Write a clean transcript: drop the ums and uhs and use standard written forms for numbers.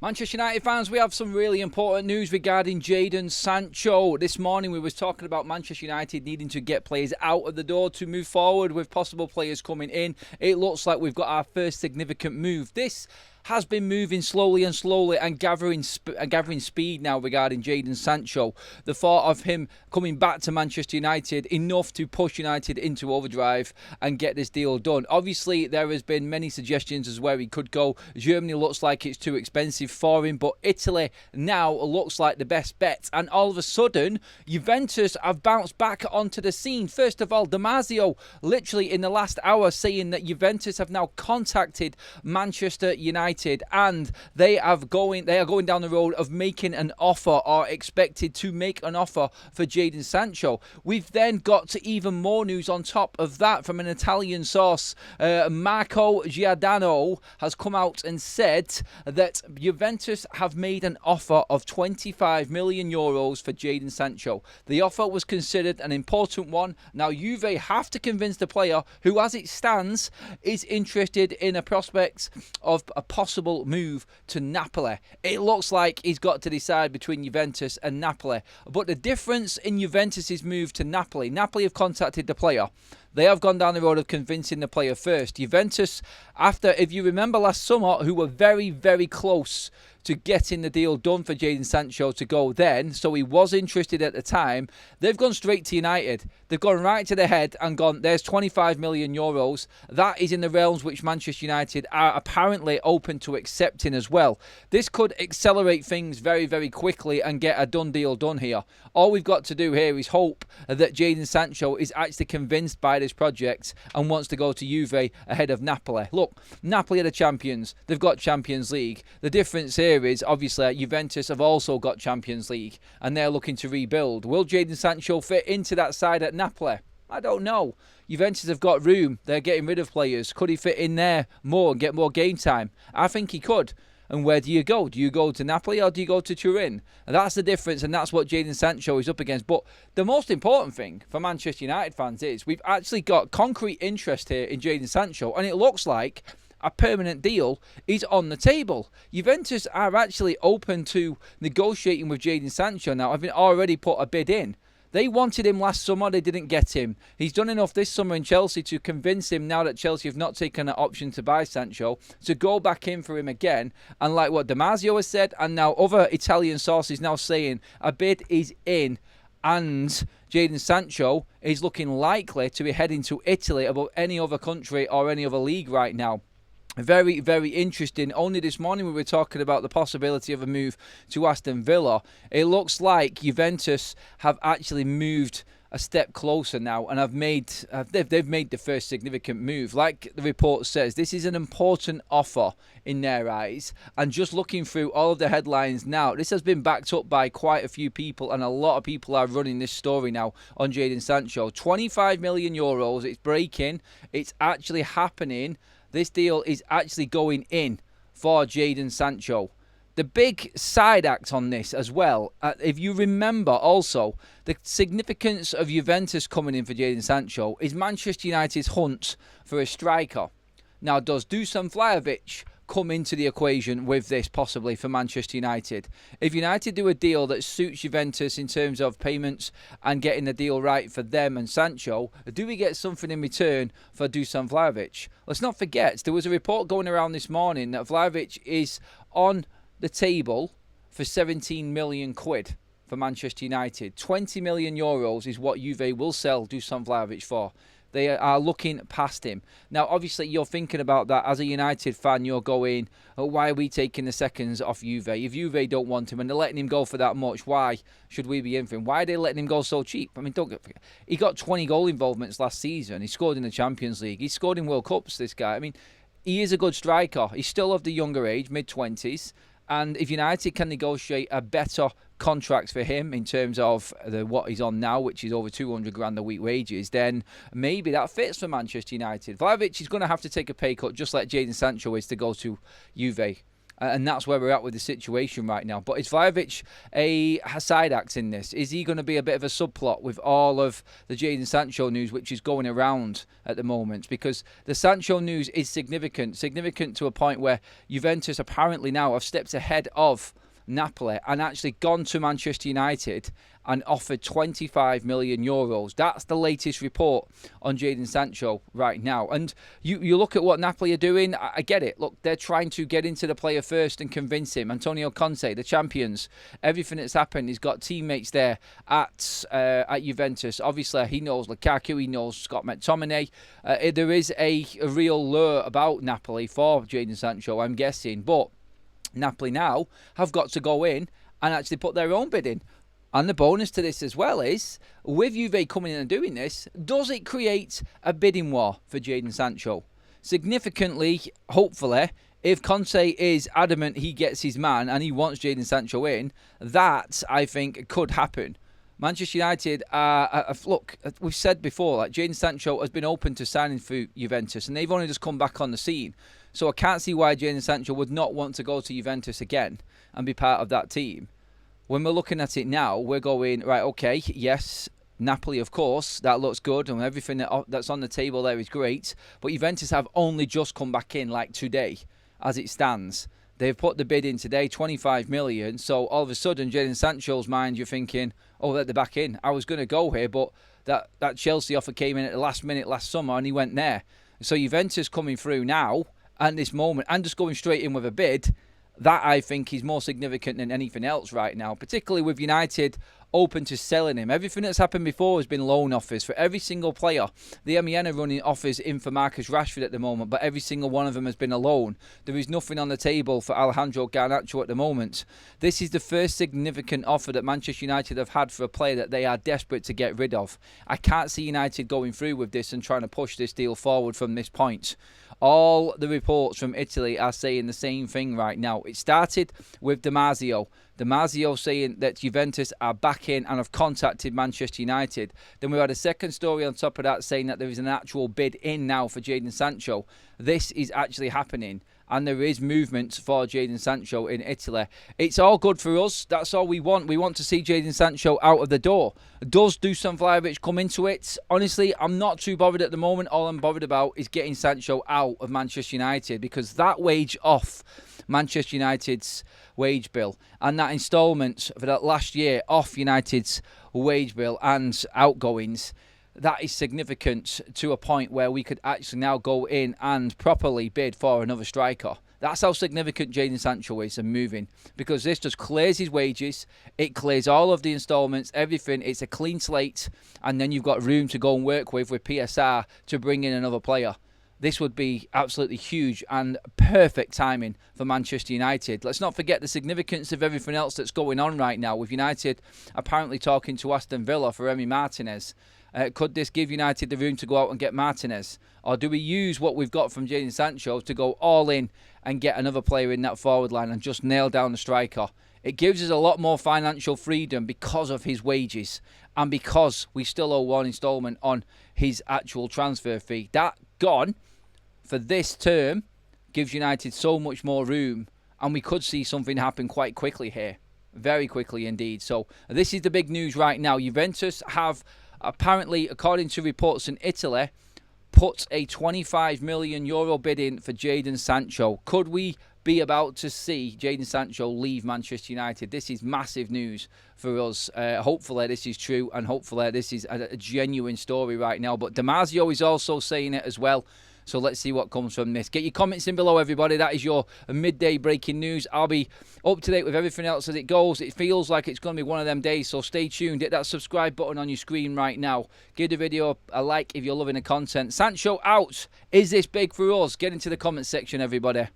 Manchester United fans, we have some really important news regarding JADON Sancho. This morning we was talking about Manchester United needing to get players out of the door to move forward with possible players coming in. It looks like we've got our first significant move. This has been moving slowly and gathering speed now regarding JADON Sancho. The thought of him coming back to Manchester United enough to push United into overdrive and get this deal done. Obviously, there has been many suggestions as where he could go. Germany looks like it's too expensive for him, but Italy now looks like the best bet. And all of a sudden, Juventus have bounced back onto the scene. First of all, Damasio, literally in the last hour, saying that Juventus have now contacted Manchester United. And they are going down the road of making an offer, or expected to make an offer for JADON Sancho. We've then got even more news on top of that from an Italian source. Marco Giordano has come out and said that Juventus have made an offer of 25 million euros for JADON Sancho. The offer was considered an important one. Now Juve have to convince the player, who as it stands is interested in a prospect of a possible move to Napoli. It looks like he's got to decide between Juventus and Napoli. But the difference in Juventus's move to Napoli have contacted the player. They have gone down the road of convincing the player first. Juventus, after, if you remember last summer, who were very, very close to getting the deal done for JADON Sancho to go then, so he was interested at the time, they've gone straight to United. They've gone right to the head and gone, there's 25 million euros. That is in the realms which Manchester United are apparently open to accepting as well. This could accelerate things very, very quickly and get a done deal done here. All we've got to do here is hope that JADON Sancho is actually convinced by this project and wants to go to Juve ahead of Napoli. Look, Napoli are the champions. They've got Champions League. The difference here is, obviously, Juventus have also got Champions League and they're looking to rebuild. Will JADON Sancho fit into that side at Napoli? I don't know. Juventus have got room. They're getting rid of players. Could he fit in there more and get more game time? I think he could. And where do you go? Do you go to Napoli or do you go to Turin? And that's the difference, and that's what JADON Sancho is up against. But the most important thing for Manchester United fans is we've actually got concrete interest here in JADON Sancho, and it looks like a permanent deal is on the table. Juventus are actually open to negotiating with JADON Sancho now, having already put a bid in. They wanted him last summer, they didn't get him. He's done enough this summer in Chelsea to convince him, now that Chelsea have not taken an option to buy Sancho, to go back in for him again. And like what Damasio has said, and now other Italian sources now saying, a bid is in. And JADON Sancho is looking likely to be heading to Italy above any other country or any other league right now. Very, very interesting. Only this morning we were talking about the possibility of a move to Aston Villa. It looks like Juventus have actually moved a step closer now and they've made the first significant move. Like the report says, this is an important offer in their eyes. And just looking through all of the headlines now, this has been backed up by quite a few people, and a lot of people are running this story now on JADON Sancho. 25 million euros, it's breaking, it's actually happening. This deal is actually going in for JADON Sancho. The big side act on this as well, if you remember also, the significance of Juventus coming in for JADON Sancho is Manchester United's hunt for a striker. Now, does Dusan Vlahovic come into the equation with this possibly for Manchester United? If United do a deal that suits Juventus in terms of payments and getting the deal right for them and Sancho, do we get something in return for Dusan Vlahovic? Let's not forget, there was a report going around this morning that Vlahovic is on the table for 17 million quid for Manchester United. 20 million euros is what Juve will sell Dusan Vlahovic for. They are looking past him. Now, obviously, you're thinking about that as a United fan. You're going, oh, why are we taking the seconds off Juve? If Juve don't want him and they're letting him go for that much, why should we be in for him? Why are they letting him go so cheap? I mean, don't get, he got 20 goal involvements last season. He scored in the Champions League. He scored in World Cups, this guy. I mean, he is a good striker. He's still of the younger age, mid-20s. And if United can negotiate a better contract for him in terms of what he's on now, which is over 200 grand a week wages, then maybe that fits for Manchester United. Vlahovic is going to have to take a pay cut, just like JADON Sancho is, to go to Juve. And that's where we're at with the situation right now. But is Vlahovic a side act in this? Is he going to be a bit of a subplot with all of the JADON Sancho news which is going around at the moment? Because the Sancho news is significant to a point where Juventus apparently now have stepped ahead of Napoli and actually gone to Manchester United and offered 25 million euros. That's the latest report on JADON Sancho right now. And you look at what Napoli are doing. I get it. Look, they're trying to get into the player first and convince him. Antonio Conte, the champions, everything that's happened, he's got teammates there at Juventus. Obviously, he knows Lukaku, he knows Scott McTominay. There is a real lure about Napoli for JADON Sancho, I'm guessing. But Napoli now have got to go in and actually put their own bid in. And the bonus to this as well is, with Juve coming in and doing this, does it create a bidding war for JADON Sancho? Significantly, hopefully, if Conte is adamant he gets his man and he wants JADON Sancho in, that, I think, could happen. Manchester United look, we've said before, like JADON Sancho has been open to signing for Juventus and they've only just come back on the scene. So I can't see why JADON Sancho would not want to go to Juventus again and be part of that team. When we're looking at it now, we're going, right, okay, yes, Napoli, of course, that looks good, and everything that's on the table there is great, but Juventus have only just come back in, like today, as it stands. They've put the bid in today, 25 million, so all of a sudden, JADON Sancho's mind, you're thinking, oh, they're back in. I was going to go here, but that Chelsea offer came in at the last minute last summer, and he went there. So Juventus coming through now, at this moment, and just going straight in with a bid, that I think is more significant than anything else right now, particularly with United open to selling him. Everything that's happened before has been loan offers for every single player. The MEN are running offers in for Marcus Rashford at the moment, but every single one of them has been a loan. There is nothing on the table for Alejandro Garnacho at the moment. This is the first significant offer that Manchester United have had for a player that they are desperate to get rid of. I can't see United going through with this and trying to push this deal forward from this point. All the reports from Italy are saying the same thing right now. It started with Damasio. Damasio saying that Juventus are back in and have contacted Manchester United. Then we had a second story on top of that saying that there is an actual bid in now for JADON Sancho. This is actually happening. And there is movement for JADON Sancho in Italy. It's all good for us. That's all we want. We want to see JADON Sancho out of the door. Does Dusan Vlahovic come into it? Honestly, I'm not too bothered at the moment. All I'm bothered about is getting Sancho out of Manchester United, because that wage off Manchester United's wage bill and that instalment for that last year off United's wage bill and outgoings, that is significant to a point where we could actually now go in and properly bid for another striker. That's how significant JADON Sancho is and moving, because this just clears his wages, it clears all of the instalments, everything. It's a clean slate, and then you've got room to go and work with PSR to bring in another player. This would be absolutely huge and perfect timing for Manchester United. Let's not forget the significance of everything else that's going on right now, with United apparently talking to Aston Villa for Emi Martinez. Could this give United the room to go out and get Martinez? Or do we use what we've got from JADON Sancho to go all in and get another player in that forward line and just nail down the striker? It gives us a lot more financial freedom because of his wages and because we still owe one instalment on his actual transfer fee. That gone for this term gives United so much more room, and we could see something happen quite quickly here. Very quickly indeed. So this is the big news right now. Juventus have apparently, according to reports in Italy, put a 25 million euro bid in for JADON Sancho. Could we be about to see JADON Sancho leave Manchester United? This is massive news for us. Hopefully this is true, and hopefully this is a genuine story right now. But Damasio is also saying it as well. So let's see what comes from this. Get your comments in below, everybody. That is your midday breaking news. I'll be up to date with everything else as it goes. It feels like it's going to be one of them days, so stay tuned. Hit that subscribe button on your screen right now. Give the video a like if you're loving the content. Sancho out. Is this big for us? Get into the comment section, everybody.